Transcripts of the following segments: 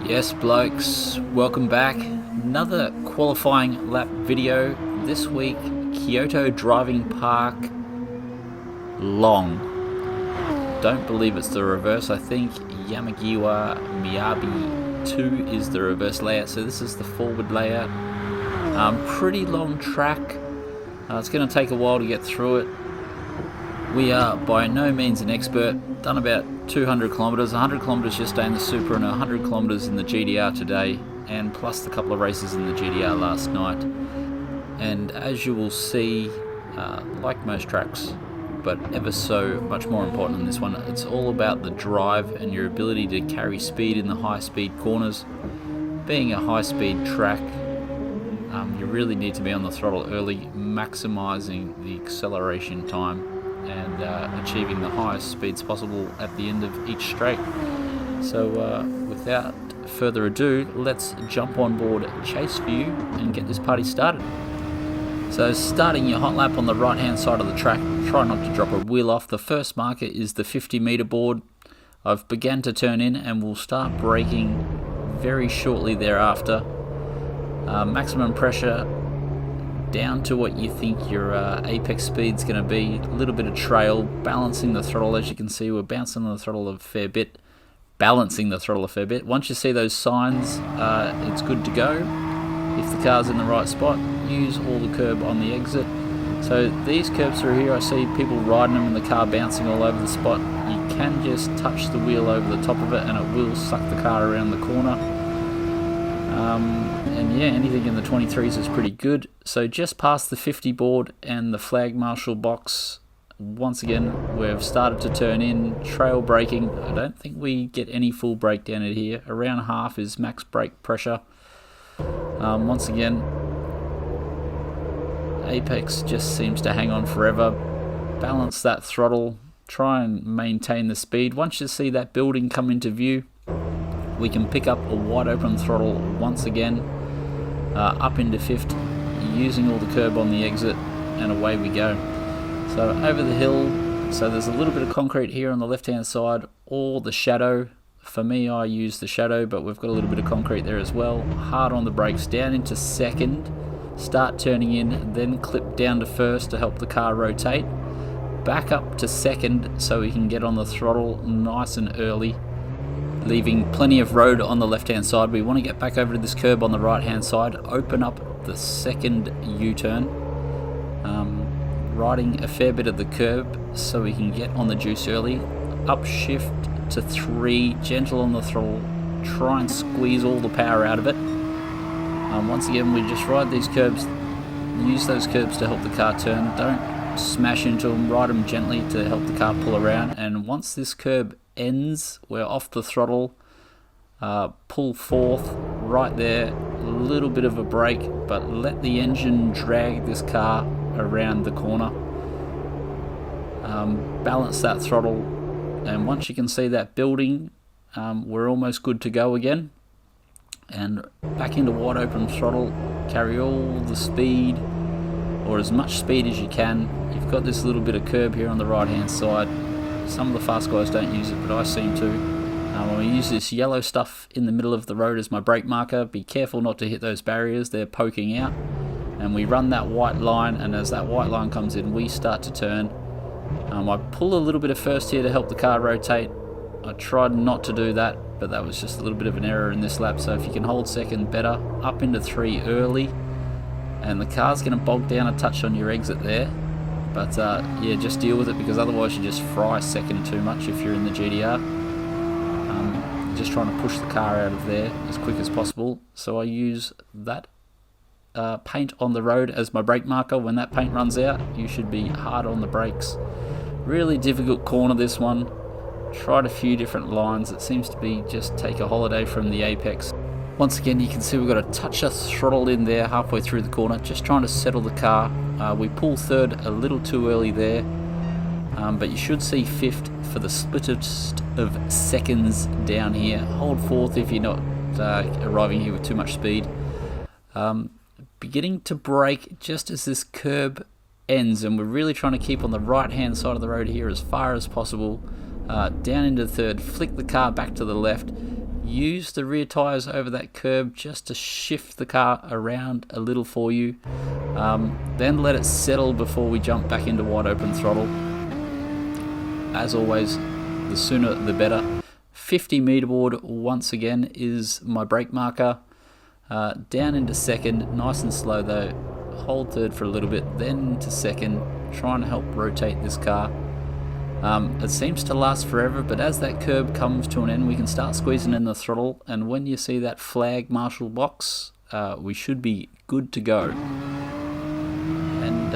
Yes, blokes, welcome back. Another qualifying lap video. This week, Kyoto Driving Park long. Don't believe it's the reverse. I think Yamagiwa Miyabi 2 is the reverse layout, so this is the forward layout. Pretty long track. It's going to take a while to get through it. We are by no means an expert. Done about 200 kilometers, 100 kilometers yesterday in the Supra and 100 kilometers in the GDR today, and plus a couple of races in the GDR last night. And as you will see, like most tracks, but ever so much more important than this one, it's all about the drive and your ability to carry speed in the high speed corners. Being a high speed track, you really need to be on the throttle early, maximizing the acceleration time and achieving the highest speeds possible at the end of each straight. So without further ado, let's jump on board Chase View and get this party started. So starting your hot lap on the right hand side of the track, try not to drop a wheel off. The first marker is the 50 meter board. I've begun to turn in and we'll start braking very shortly thereafter. Maximum pressure down to what you think your apex speed's going to be. A little bit of trail, balancing the throttle. As you can see, we're bouncing the throttle a fair bit, balancing the throttle a fair bit. Once you see those signs, it's good to go. If the car's in the right spot, use all the curb on the exit. So these curbs through here, I see people riding them and the car bouncing all over the spot. You can just touch the wheel over the top of it and it will suck the car around the corner. And yeah, anything in the 23s is pretty good. So just past the 50 board and the flag marshal box, once again we've started to turn in, trail braking. I don't think we get any full brake down in here. Around half is max brake pressure. Once again, apex just seems to hang on forever. Balance that throttle, try and maintain the speed. Once you see that building come into view, we can pick up a wide open throttle once again, up into fifth, using all the curb on the exit, and away we go. So over the hill, so there's a little bit of concrete here on the left hand side, or the shadow. For me, I use the shadow, but we've got a little bit of concrete there as well. Hard on the brakes, down into second, start turning in, then clip down to first to help the car rotate. Back up to second so we can get on the throttle nice and early, leaving plenty of road on the left hand side. We want to get back over to this curb on the right hand side, open up the second U-turn, riding a fair bit of the curb so we can get on the juice early. Upshift to 3, gentle on the throttle, try and squeeze all the power out of it. Once again, we just ride these curbs, use those curbs to help the car turn. Don't smash into them, ride them gently to help the car pull around. And once this curb ends, we're off the throttle, pull fourth right there, a little bit of a brake, but let the engine drag this car around the corner. Balance that throttle, and once you can see that building, we're almost good to go again. And back into wide open throttle, carry all the speed, or as much speed as you can. You've got this little bit of curb here on the right hand side. Some of the fast guys don't use it, but I seem to. I'm going to use this yellow stuff in the middle of the road as my brake marker. Be careful not to hit those barriers, they're poking out. And we run that white line, and as that white line comes in, we start to turn. I pull a little bit of first here to help the car rotate. I tried not to do that, but that was just a little bit of an error in this lap. So if you can hold second, better. Up into 3 early, and the car's going to bog down a touch on your exit there. But yeah, just deal with it, because otherwise you just fry second too much if you're in the GDR. Just trying to push the car out of there as quick as possible. So I use that paint on the road as my brake marker. When that paint runs out, you should be hard on the brakes. Really difficult corner, this one. Tried a few different lines. It seems to be just take a holiday from the apex. Once again, you can see we've got a touch of throttle in there halfway through the corner, just trying to settle the car. We pull third a little too early there, but you should see fifth for the splittest of seconds down here. Hold fourth if you're not arriving here with too much speed. Beginning to brake just as this curb ends, and we're really trying to keep on the right hand side of the road here as far as possible. Down into third, flick the car back to the left, use the rear tyres over that curb just to shift the car around a little for you. Then let it settle before we jump back into wide open throttle. As always, the sooner the better. 50 meter board once again is my brake marker. Down into second, nice and slow though. Hold third for a little bit, then into second, trying to help rotate this car. It seems to last forever, but as that curb comes to an end, we can start squeezing in the throttle, and when you see that flag marshal box, we should be good to go. And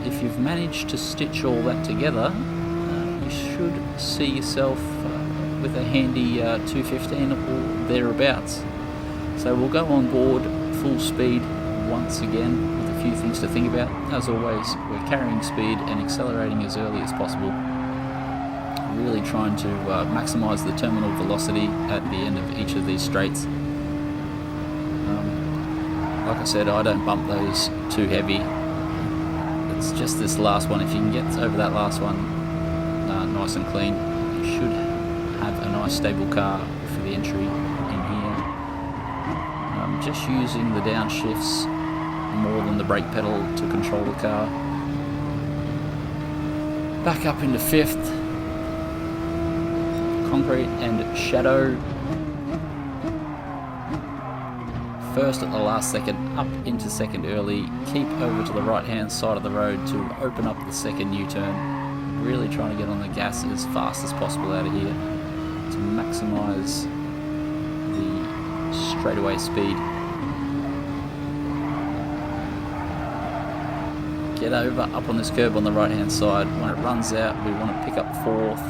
if you've managed to stitch all that together, you should see yourself with a handy 215 or thereabouts. So we'll go on board full speed once again with a few things to think about. As always, we're carrying speed and accelerating as early as possible. Really trying to maximise the terminal velocity at the end of each of these straights. Like I said, I don't bump those too heavy. It's just this last one. If you can get over that last one nice and clean, you should have a nice stable car for the entry in here. Just using the downshifts more than the brake pedal to control the car. Back up into fifth. Concrete and shadow. First at the last second, up into second early. Keep over to the right hand side of the road to open up the second U-turn. Really trying to get on the gas as fast as possible out of here to maximise the straightaway speed. Get over up on this curb on the right hand side. When it runs out, we want to pick up fourth.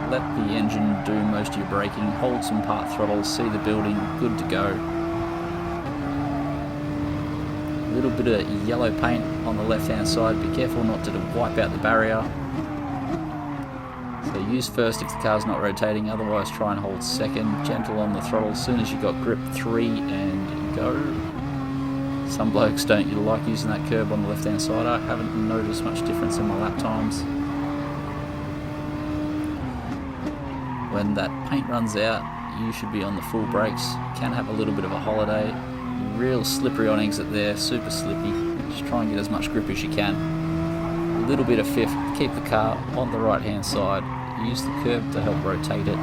Let the engine do most of your braking. Hold some part throttle, see the building, good to go. A little bit of yellow paint on the left hand side. Be careful not to wipe out the barrier. So use first if the car's not rotating, otherwise try and hold second. Gentle on the throttle as soon as you got grip, 3 and go. Some blokes don't like using that curb on the left hand side. I haven't noticed much difference in my lap times. When that paint runs out, you should be on the full brakes. Can have a little bit of a holiday. Real slippery on exit there, super slippy. Just try and get as much grip as you can. A little bit of fifth, keep the car on the right hand side. Use the curb to help rotate it.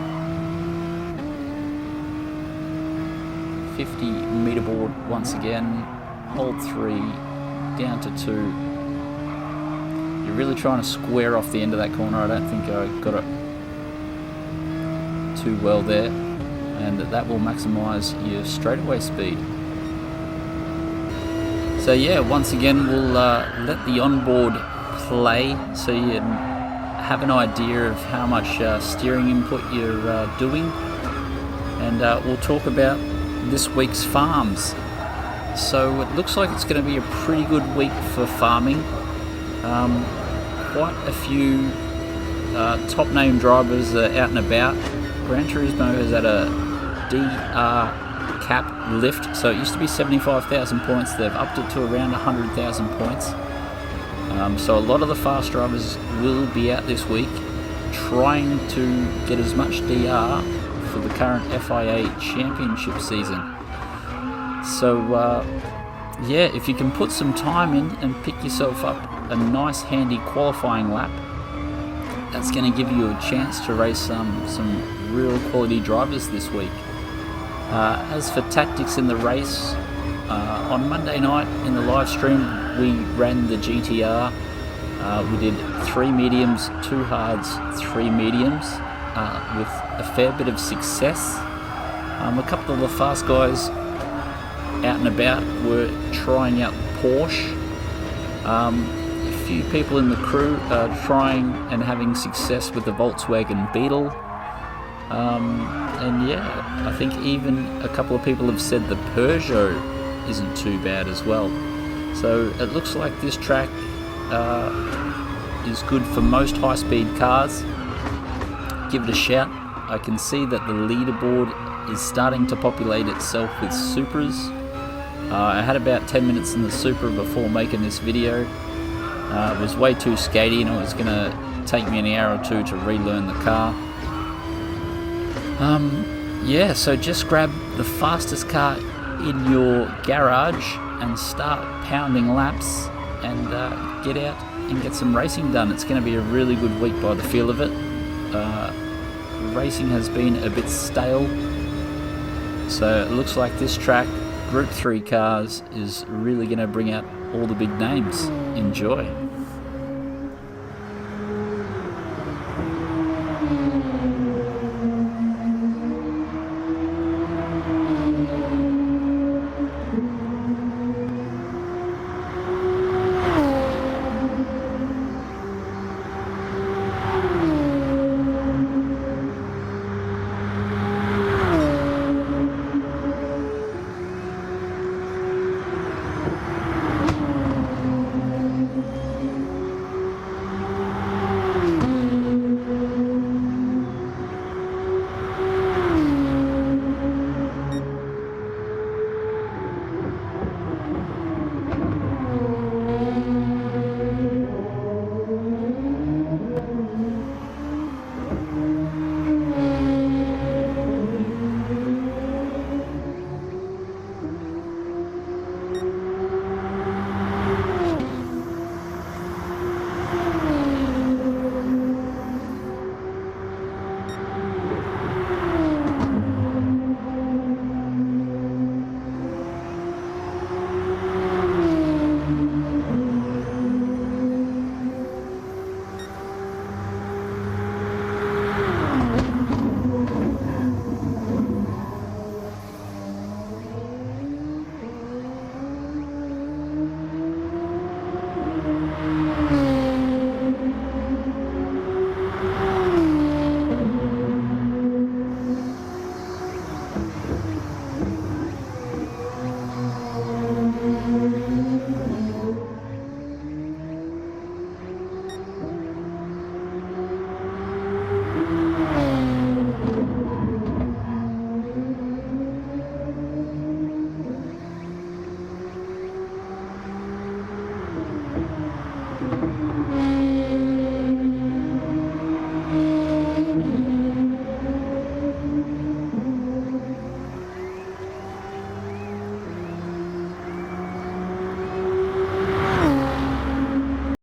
50 meter board once again. Hold 3, down to 2. You're really trying to square off the end of that corner. I don't think I got it too well there, and that will maximise your straightaway speed. So yeah, once again we'll let the onboard play so you have an idea of how much steering input you're doing, and we'll talk about this week's farms. So it looks like it's going to be a pretty good week for farming. Quite a few top name drivers are out and about. Gran Turismo has had a DR cap lift, so it used to be 75,000 points. They've upped it to around 100,000 points. So a lot of the fast drivers will be out this week trying to get as much DR for the current FIA championship season. So yeah, if you can put some time in and pick yourself up a nice handy qualifying lap, that's going to give you a chance to race some real quality drivers this week. As for tactics in the race, on Monday night in the live stream we ran the GTR. We did 3 mediums, 2 hards, 3 mediums with a fair bit of success. A couple of the fast guys out and about were trying out Porsche. A few people in the crew are trying and having success with the Volkswagen Beetle. And yeah, I think even a couple of people have said the Peugeot isn't too bad as well. So it looks like this track is good for most high-speed cars. Give it a shout. I can see that the leaderboard is starting to populate itself with Supras. I had about 10 minutes in the Supra before making this video. It was way too skatey and it was going to take me an hour or two to relearn the car. Yeah, so just grab the fastest car in your garage and start pounding laps and get out and get some racing done. It's going to be a really good week by the feel of it. Racing has been a bit stale, so it looks like this track, Group 3 cars, is really going to bring out all the big names. Enjoy.